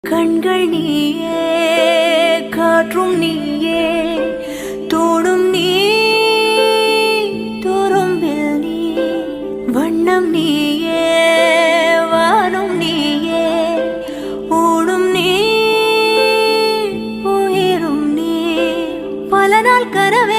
கண்கள் நீயே, காற்றும் நீயே, தோடும் நீ, துரும்பில் நீ, வண்ணம் நீயே, வானும் நீயே, ஊடும் நீ, உயிரும் நீ, பல நாள் கனவே